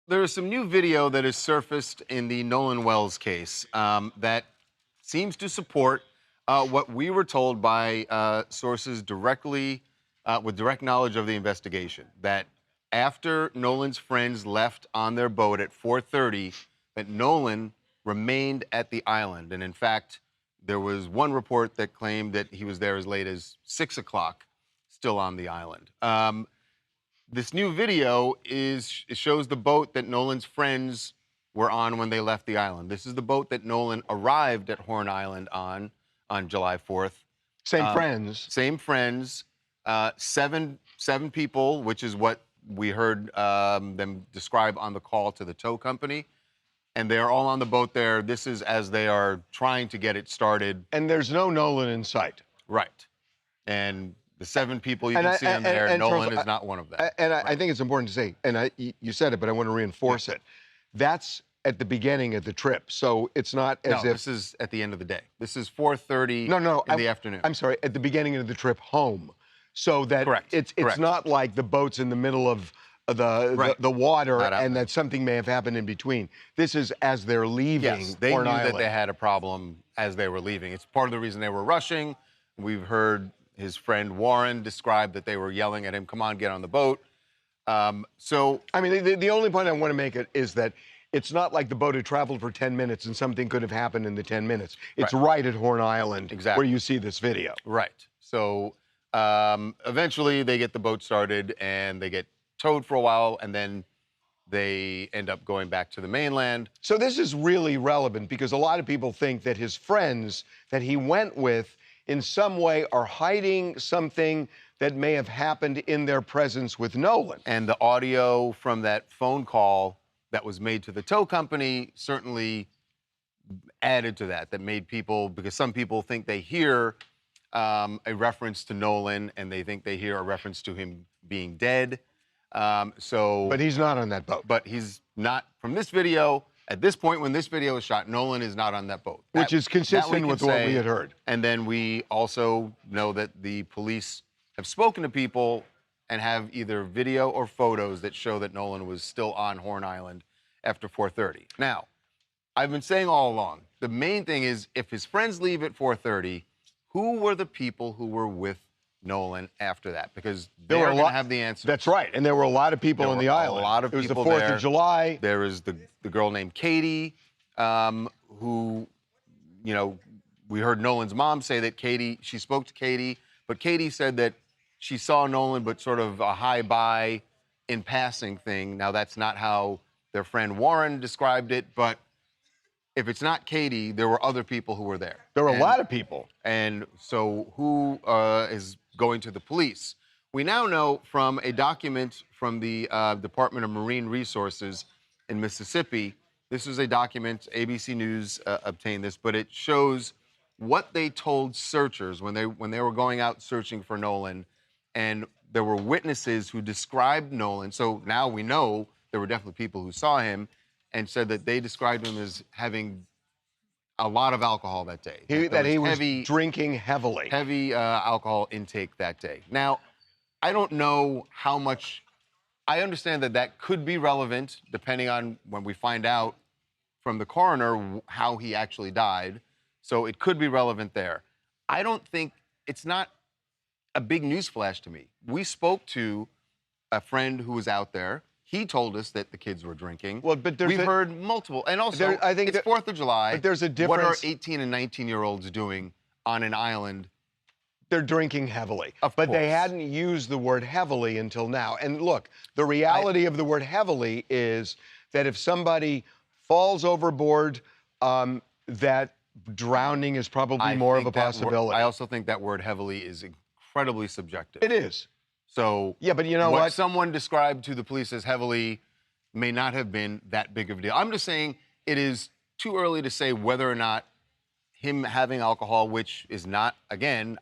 There is some new video that has surfaced in the Nolan Wells case that seems to support what we were told by sources directly with direct knowledge of the investigation. That after Nolan's friends left on their boat at 4:30, that Nolan remained at the island, and in fact, there was one report that claimed that he was there as late as 6 o'clock, still on the island. This new video it shows the boat that Nolan's friends were on when they left the island. This is the boat that Nolan arrived at Horn Island on July 4th. Same friends. Same friends. Seven people, which is what we heard them describe on the call to the tow company. And they're all on the boat there. This is as they are trying to get it started. And there's no Nolan in sight. Right. And the 7 people you can see on there, and Nolan is not one of them. And I think it's important to say, and you said it, but I want to reinforce it. That's at the beginning of the trip, so it's not as if... this is at the end of the day. This is 4:30 in the afternoon. I'm sorry, at the beginning of the trip home. So that it's not like the boat's in the middle of the water and that something may have happened in between. This is as they're leaving. Yes, they knew that they had a problem as they were leaving. It's part of the reason they were rushing. We've heard his friend Warren described that they were yelling at him, "Come on, get on the boat." So, I mean, the only point I want to make is that it's not like the boat had traveled for 10 minutes and something could have happened in the 10 minutes. It's right at Horn Island where you see this video. Right. So eventually they get the boat started and they get towed for a while, and then they end up going back to the mainland. So this is really relevant because a lot of people think that his friends that he went with in some way are hiding something that may have happened in their presence with Nolan. And the audio from that phone call that was made to the tow company certainly added to that made people, because some people think they hear a reference to Nolan and they think they hear a reference to him being dead. But he's not on that boat. But he's not, from this video, at this point when this video was shot, Nolan is not on that boat. Which is consistent with what we had heard. And then we also know that the police have spoken to people and have either video or photos that show that Nolan was still on Horn Island after 4:30. Now, I've been saying all along, the main thing is if his friends leave at 4:30, who were the people who were with Nolan after that? Because they were going to have the answer. That's right, and there were a lot of people on the island. A lot of people there. It was the 4th of July. There was the girl named Katie, who, you know, we heard Nolan's mom say that she spoke to Katie, but Katie said that she saw Nolan, but sort of a hi-bye in passing thing. Now, that's not how their friend Warren described it, but if it's not Katie, there were other people who were there. There were a lot of people. And so who is going to the police? We now know from a document from the Department of Marine Resources in Mississippi. This is a document, ABC News obtained this, but it shows what they told searchers when they were going out searching for Nolan. And there were witnesses who described Nolan. So now we know there were definitely people who saw him and said that they described him as having a lot of alcohol that day. That he was drinking heavily. Heavy alcohol intake that day. Now, I don't know how much. I understand that could be relevant depending on when we find out from the coroner how he actually died. So it could be relevant there. I don't think it's not a big newsflash to me. We spoke to a friend who was out there. He told us that the kids were drinking. Well, but we've heard multiple, and also I think it's 4th of July. But there's a difference. What are 18 and 19-year-olds doing on an island? They're drinking heavily. But they hadn't used the word heavily until now. And look, the reality of the word heavily is that if somebody falls overboard, that drowning is probably more of a possibility. I also think that word heavily is incredibly subjective. It is. So yeah, but you know what someone described to the police as heavily may not have been that big of a deal. I'm just saying it is too early to say whether or not him having alcohol, which is not, again,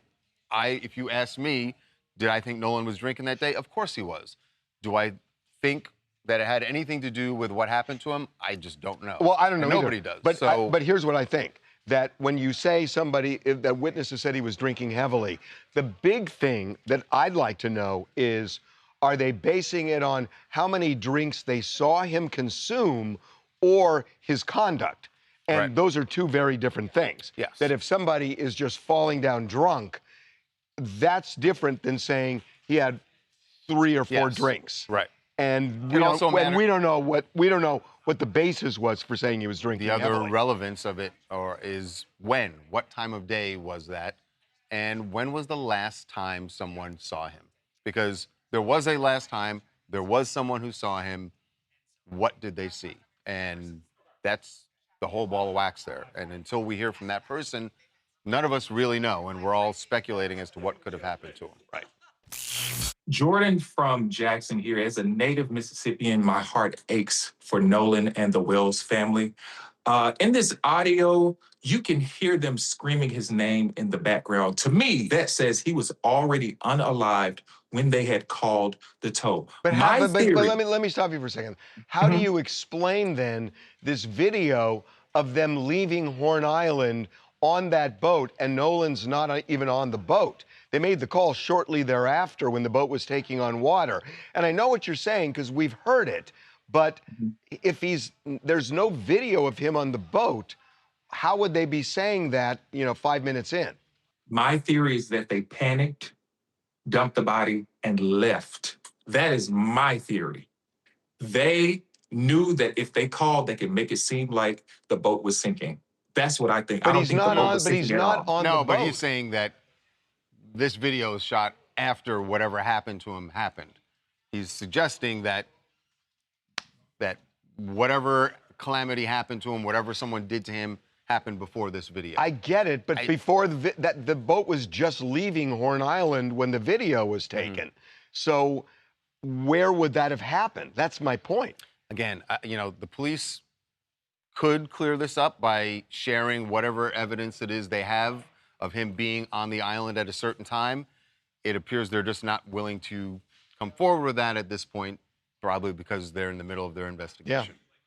if you ask me, did I think Nolan was drinking that day? Of course he was. Do I think that it had anything to do with what happened to him? I just don't know. Well, I don't know. Nobody does. But but here's what I think. That when you say that witnesses said he was drinking heavily, the big thing that I'd like to know is, Are they basing it on how many drinks they saw him consume or his conduct? And Right. those are two very different things. Yes. That if somebody is just falling down drunk, that's different than saying he had 3 or 4 Yes. drinks. Right. And Can also matter- we don't know what the basis was for saying he was drinking The other heavily. relevance of it is what time of day was that, and when was the last time someone saw him? Because there was a last time, there was someone who saw him. What did they see? And that's the whole ball of wax there. And until we hear from that person, none of us really know, and we're all speculating as to what could have happened to him. Right. Jordan from Jackson here. As a native Mississippian, my heart aches for Nolan and the Wells family. In this audio, you can hear them screaming his name in the background. To me, that says he was already unalived when they had called the tow. But My theory, let me stop you for a second. How do you explain then this video of them leaving Horn Island on that boat and Nolan's not even on the boat? They made the call shortly thereafter when the boat was taking on water. And I know what you're saying because we've heard it. But if there's no video of him on the boat, how would they be saying that, 5 minutes in? my theory is that they panicked, dumped the body, and left. That is my theory. They knew that if they called, they could make it seem like the boat was sinking. That's what I think. I But don't he's think the not boat on. was But he's sinking at not all. on the No, boat. but he's saying that this video is shot after whatever happened to him happened. He's suggesting that whatever calamity happened to him, whatever someone did to him, happened before this video. I get it, but before that, the boat was just leaving Horn Island when the video was taken. So where would that have happened? That's my point. Again, the police could clear this up by sharing whatever evidence it is they have of him being on the island at a certain time. It appears they're just not willing to come forward with that at this point, probably because they're in the middle of their investigation. Yeah.